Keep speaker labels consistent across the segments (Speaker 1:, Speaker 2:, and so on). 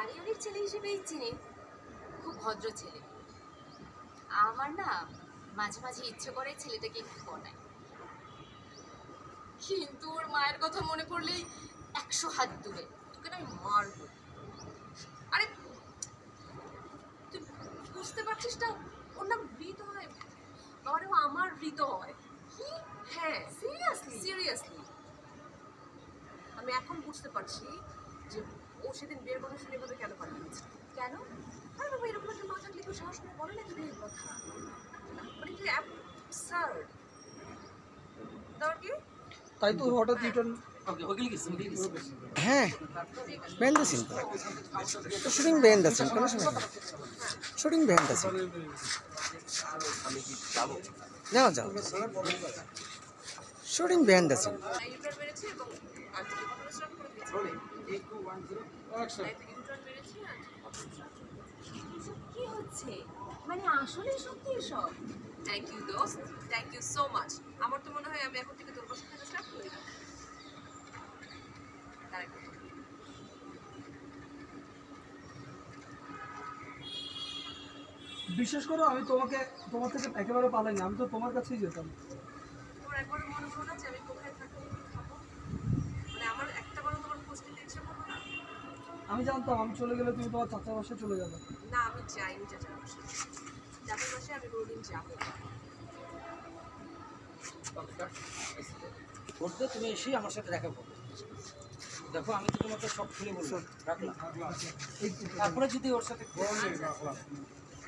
Speaker 1: বাড়িওয়ালির ছেলে হিসেবেই চিনি, খুব ভদ্র ছেলে। আমার না মাঝে মাঝে ইচ্ছে করে ছেলেটাকে একটু পটাই, কিন্তু ওর মায়ের কথা মনে পড়লেই 100 হাত দূরে। তোকে না আমি মারবো। আরে তুই বুঝতে পারছিস না, ওর নাম হৃদয়। বাবারে, ও আমার হৃদয়। কি? হ্যাঁ, সিরিয়াসলি সিরিয়াসলি। আমি এখন বুঝতে পারছি যে ও সেদিন বিয়ের কথা শুনে এভাবে কেন পাঠিয়েছে। কেন? আরে বাবা, এরকম একটা মা থাকলে কেউ সাহস করে বলে না বিয়ের কথা। মানে কি অ্যাবসার্ড। তার কি?
Speaker 2: তাই তো হঠাৎ রিটার্ন।
Speaker 3: হ্যাঁ, behind the scene তো শুটিং behind the scene, কোনো সমস্যা নেই। Shooting behind the scene। যাও যাও, shooting behind the scene।
Speaker 1: U turn মেরেছে এবং আন্টিকে কখনো স্টপ করে দিয়েছে। ইউটার্ন মেরেছে আর কি হচ্ছে? মানে আসলে সত্যি এসব? থ্যাংক ইউ দোস্ত, থ্যাংক ইউ সো মাচ। আমার তো মনে হয় আমি এখন থেকে তোর পাশে থাকা স্টার্ট করে দেব।
Speaker 2: বিশেষ করে আমি তোমার থেকে একেবারে পালাইনি, আমি তো তোমার কাছেই যেতাম।
Speaker 1: তোমার একবার মনে হলো না যে আমি কোথায় থাকবো, খাবো? মানে আমার একটা বারও তোমার খোঁজ নিতে ইচ্ছে করলো না?
Speaker 2: আমি জানতাম আমি চলে গেলে তুমি তোমার চাচার বাসায় চলে যাবে।
Speaker 1: না, আমি যাইনি চাচার বাসায়। চাচার বাসায় আমি কোনোদিন যাবো না।
Speaker 4: করতে তুমি এসে আমার সাথে দেখা করো। দেখো আমি তো তোমাকে সব খুলে বলবো, রাখলাম। তারপরে যদি ওর সাথে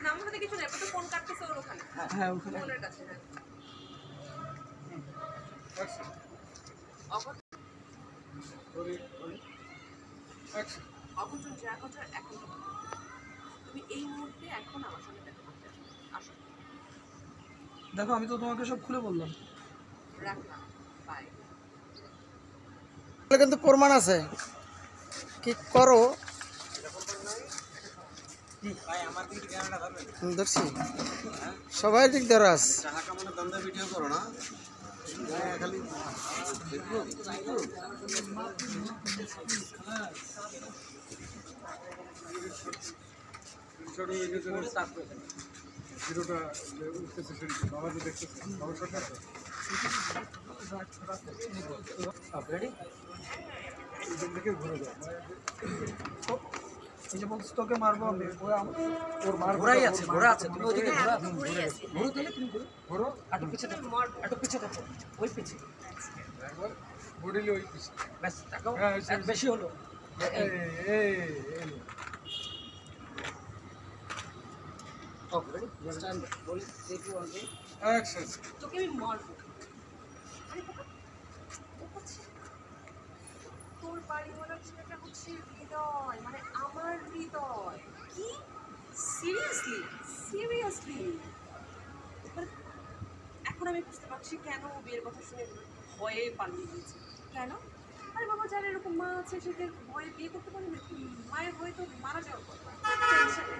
Speaker 1: না, আমার সাথে কিছু নেই, তো ফোন কাটতেছে ওর ওখানে।
Speaker 2: হ্যাঁ, ওখানে
Speaker 1: ফোনের কাছে। হ্যাঁ, অঘটন যা ঘটার এখন তুমি এই মুহূর্তে এখন আমার সঙ্গে দেখা করতে আসো।
Speaker 2: দেখো আমি তো তোমাকে সব খুলে বললাম।
Speaker 1: রাখলাম, বাই।
Speaker 3: কিন্তু প্রমাণ আছে, কি করো ধরছি সবাই দিক ধরাস।
Speaker 5: ভিডিও করো না খালি ভিডিওটা উঠতেছে, বাবা যে দেখতেছে বাবার সাথে ঘুরে যায়।
Speaker 2: এই যে বলছি তোকে মারবো আমি, ওর মার
Speaker 4: ঘোড়াই আছে, ঘোড়া আছে, তুমি ওদিকে ঘোড়া ঘোড়ো তাহলে তুমি
Speaker 2: ঘোরো
Speaker 4: আটু পিছে দেখো, আটু পিছে দেখো, ওই পিছে
Speaker 5: একবার ঘুরিলে ওই পিছনে
Speaker 4: ব্যাস তাকাও।
Speaker 5: হ্যাঁ,
Speaker 4: এক বেশি হলো।
Speaker 1: তোকে আমি মারবো। আরে বাবা, ও হচ্ছে তোর বাড়িওয়ালার ছেলেটা হচ্ছে হৃদয়, মানে আমার হৃদয়। কি? Seriously seriously? এখন আমি বুঝতে পারছি কেন ও বিয়ের কথা শুনে ভয়ে পালিয়ে গিয়েছে। কেন? আরে বাবা, যারা এরকম মা আছে সেদের ভয়ে বিয়ে করতে পারে না। মায়ের ভয়ে তো মারা যাওয়ার কথা। টেনশনে